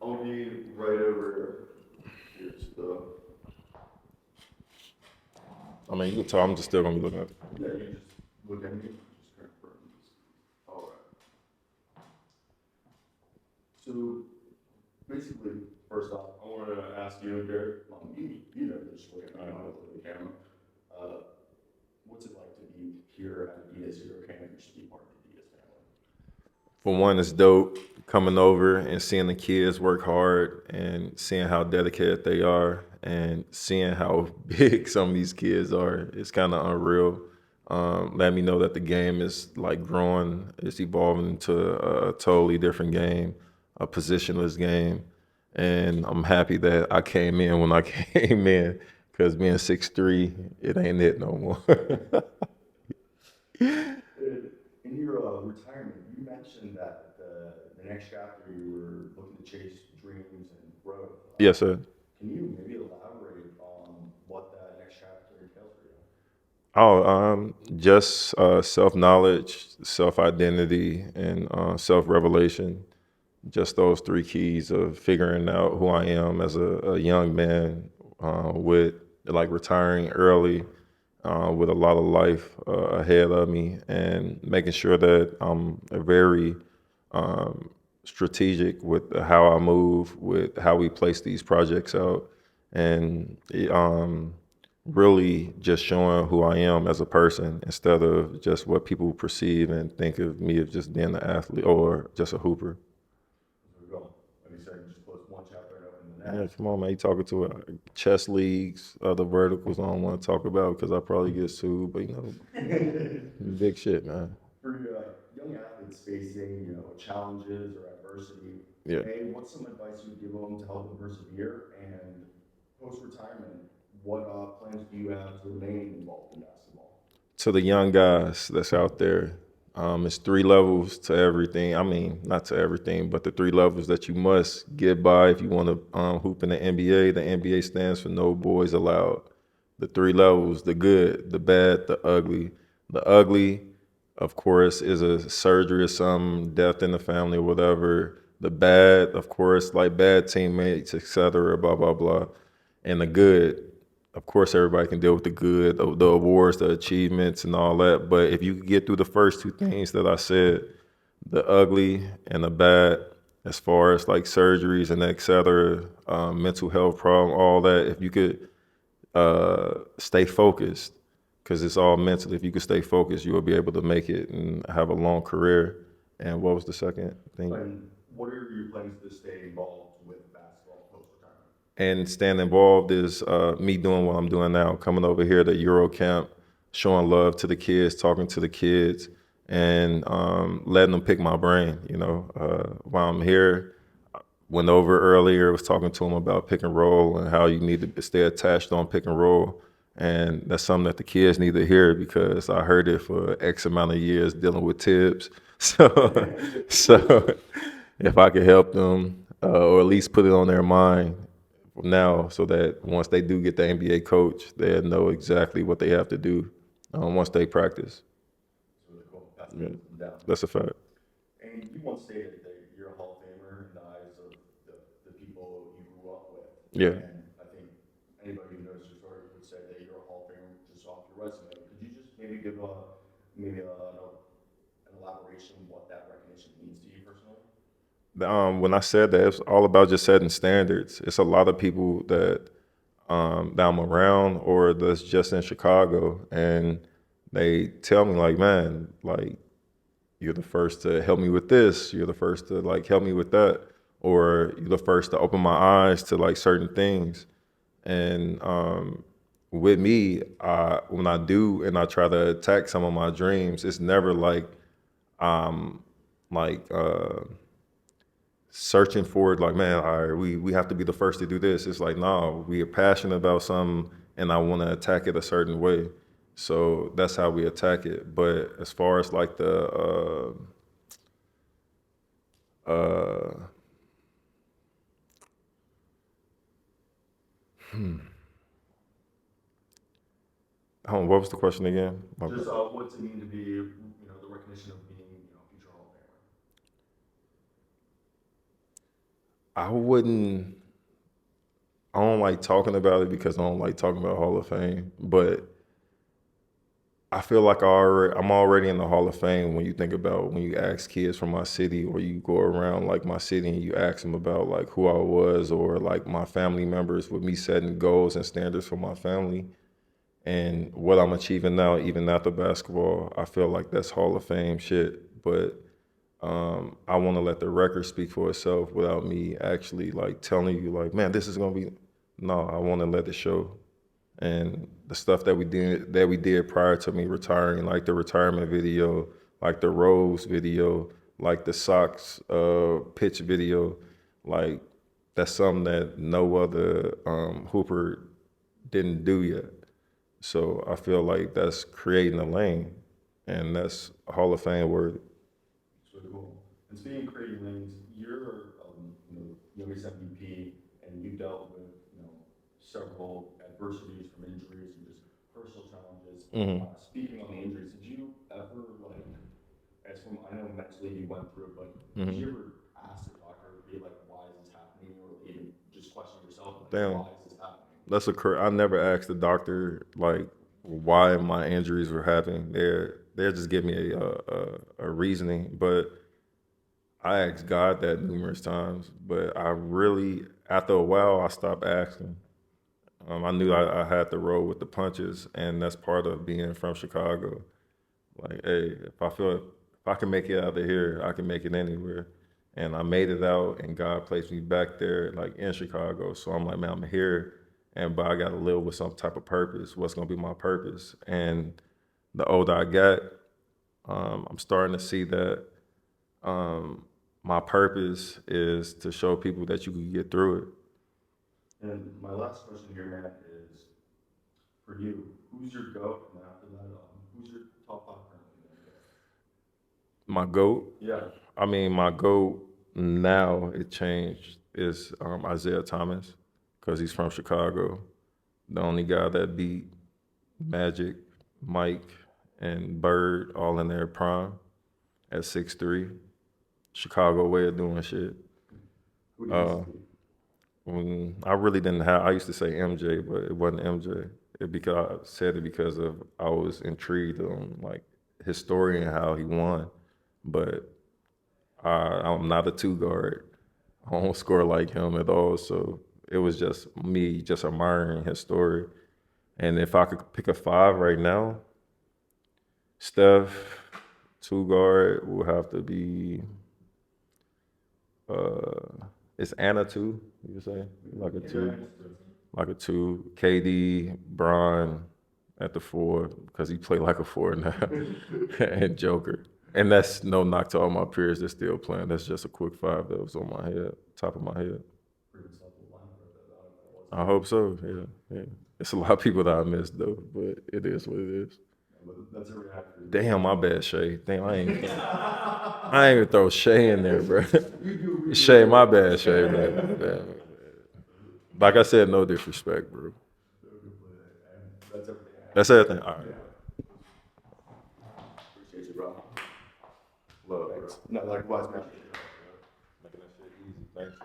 I'll be right over here. So, I mean, you can tell I'm just still gonna be looking at it. yeah, you just look at me. Just confirm this. All right. So basically, first off, I want to ask you, Derek. You know this way. I know the camera. Uh, what's it like to be here at adidas Eurocamp and just be part of the adidas family? For one, it's dope coming over and seeing the kids work hard and seeing how dedicated they are and seeing how big some of these kids are. It's kind of unreal. Let me know that the game is like growing, it's evolving into a totally different game, a positionless game. And I'm happy that I came in when I came in because being 6'3", it ain't it no more. In your retirement, you mentioned that the next chapter you were looking to chase dreams and growth. Yes, sir. Can you maybe elaborate on what that next chapter entails for you? Oh, just self knowledge, self identity, and self revelation. Just those three keys of figuring out who I am as a young man, with like retiring early, with a lot of life ahead of me, and making sure that I'm a very strategic with how I move, with how we place these projects out, and really just showing who I am as a person instead of just what people perceive and think of me as just being an athlete or just a hooper. There we go. Like you said, you just close one chapter and open the Yeah, next. come on, man. You talking to chess leagues, other verticals I don't want to talk about because I probably get sued, but big shit, man. For young athletes facing, challenges or adversity, Yeah. A, what's some advice you would give them to help them persevere? And post-retirement, what plans do you have to remain involved in basketball? To the young guys that's out there, it's three levels to everything. I mean, not to everything, but the three levels that you must get by if you want to hoop in the NBA. The NBA stands for No Boys Allowed. The three levels: the good, the bad, the ugly. The ugly, of course, is a surgery or some death in the family or whatever. The bad, of course, like bad teammates, etc. Blah blah blah. And the good, of course, everybody can deal with the good, the awards, the achievements, and all that. But if you could get through the first two things that I said, the ugly and the bad, as far as like surgeries and et cetera, mental health problem, all that, if you could stay focused, because it's all mental. If you could stay focused, you will be able to make it and have a long career. And what was the second thing? And what are your plans to stay involved with basketball post-retirement? And staying involved is me doing what I'm doing now, coming over here to Eurocamp, showing love to the kids, talking to the kids, and letting them pick my brain. While I'm here, went over earlier, was talking to them about pick and roll and how you need to stay attached on pick and roll. And that's something that the kids need to hear because I heard it for X amount of years dealing with tips. So if I could help them, or at least put it on their mind now, so that once they do get the NBA coach, they know exactly what they have to do once they practice. It's really cool. That's Yeah, down. that's a fact. And you once stated that you're a Hall of Famer in the eyes of the people you grew up with. Yeah. And I think anybody who knows your story would say that you're a Hall of Famer just off your resume. Could you just maybe give an elaboration of what that recognition means to you personally? When I said that, it's all about just setting standards. It's a lot of people that I'm around or that's just in Chicago, and they tell me like, man, like you're the first to help me with this. You're the first to like help me with that, or you're the first to open my eyes to like certain things. And with me, when I do and I try to attack some of my dreams, it's never like um like searching for it like, man, all right, we have to be the first to do this. It's like, no, we are passionate about something and I want to attack it a certain way. So that's how we attack it. But as far as like uh what was the question again? Just what's it mean to be, the recognition of being, future Hall of Famer? I wouldn't. I don't like talking about it because I don't like talking about Hall of Fame, but I feel like I'm already in the Hall of Fame when you think about when you ask kids from my city or you go around like my city and you ask them about like who I was or like my family members with me setting goals and standards for my family and what I'm achieving now, even after basketball. I feel like that's Hall of Fame shit, but I want to let the record speak for itself without me actually like telling you like, man, this is gonna be. No, I want to let it show. And the stuff that we did prior to me retiring, like the retirement video, like the Rose video, like the Sox pitch video, like that's something that no other hooper didn't do yet. So I feel like that's creating a lane, and that's Hall of Fame worthy. It's really cool. And speaking of creating lanes, you're youngest MVP, and you dealt with several adversities from injuries and just personal challenges. Speaking on the injuries, did you ever like, as from I know mentally you went through it, but did you ever ask the doctor, be like, why is this happening, or even just question yourself, like, Damn. why is this happening? I never asked the doctor like why my injuries were happening. They're just give me a reasoning, but I asked God that numerous times. But I really, after a while, I stopped asking. I knew I had to roll with the punches, and that's part of being from Chicago. Like, hey, if I can make it out of here, I can make it anywhere. And I made it out, and God placed me back there, like in Chicago. So I'm like, man, I'm here, but I got to live with some type of purpose. What's gonna be my purpose? And the older I got, I'm starting to see that my purpose is to show people that you can get through it. And my last question here, Matt, is for you. Who's your GOAT? And after that, who's your top five currently? My GOAT? Yeah. I mean, my GOAT now, it changed, is Isaiah Thomas, because he's from Chicago. The only guy that beat Magic, Mike, and Bird all in their prime at 6'3". Chicago way of doing shit. Who do you see? I really didn't have, I used to say MJ, but it wasn't MJ. I said it because of I was intrigued on like his story and how he won. But I'm not a two guard. I don't score like him at all. So it was just me just admiring his story. And if I could pick a five right now, Steph, two guard will have to be it's Anna two, you would say? Like a two. Like a two. KD, Bron at the four, because he played like a four now. And Joker. And that's no knock to all my peers that's still playing. That's just a quick five that was on my head, top of my head. I hope so, yeah. It's a lot of people that I missed though, but it is what it is. That's a reaction. Damn, my bad, Shay. Damn, I ain't even throw Shay in there, bro. Shay, my bad, Shay, man. My bad. Like I said, no disrespect, bro. That's everything. That's everything. All right. Appreciate you, bro. Love it. No, likewise, man. Making that shit easy. Thanks.